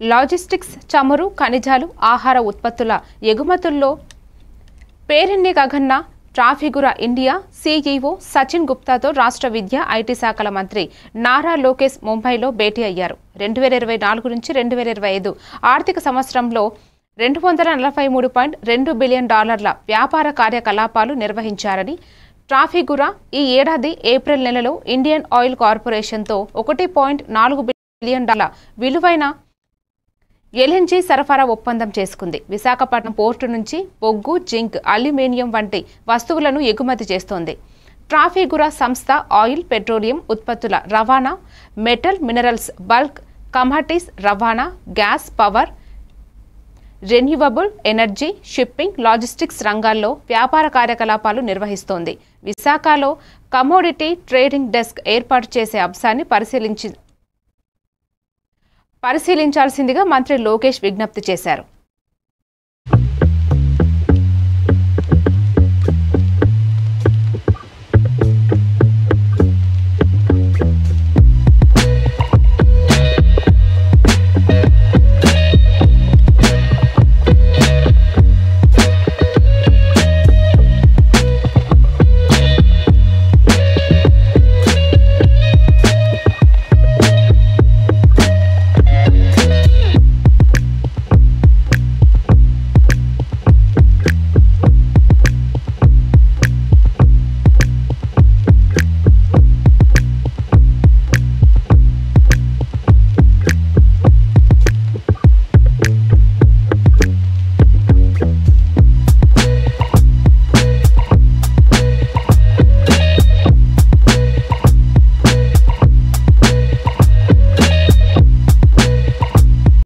Logistics, చమురు, ఖనిజాలు, ఆహార ఉత్పత్తుల ఎగుమతుల్లో పేరెన్ని గగన్న ట్రాఫిగురా ఇండియా సీఈఓ సచిన్ గుప్తాతో రాష్ట్ర విద్య, ఐటీ శాఖల మంత్రి నారా లోకేష్ ముంబైలో భేటీ అయ్యారు. 2024 నుంచి 2025 ఆర్థిక సంవత్సరంలో $243.2 బిలియన్ వ్యాపార కార్యకలాపాలు నిర్వహించారని, ట్రాఫిగురా ఈ ఏడాది ఏప్రిల్ నెలలో ఇండియన్ ఆయిల్ కార్పొరేషన్తో $1.4 బిలియన్ విలువైన ఎల్ఎన్జీ సరఫరా ఒప్పందం చేసుకుంది. విశాఖపట్నం పోర్టు నుంచి బొగ్గు, జింక్, అల్యూమినియం వంటి వస్తువులను ఎగుమతి చేస్తోంది. ట్రాఫిగురా సంస్థ ఆయిల్, పెట్రోలియం ఉత్పత్తుల రవాణా, మెటల్, మినరల్స్, బల్క్ కమోడిటీస్ రవాణా, gas, power, renewable energy, shipping, logistics రంగాల్లో వ్యాపార కార్యకలాపాలు నిర్వహిస్తోంది. విశాఖలో కమోడిటీ ట్రేడింగ్ డెస్క్ ఏర్పాటు చేసే అంశాన్ని పరిశీలించాల్సిందిగా మంత్రి లోకేష్ విజ్ఞప్తి చేశారు.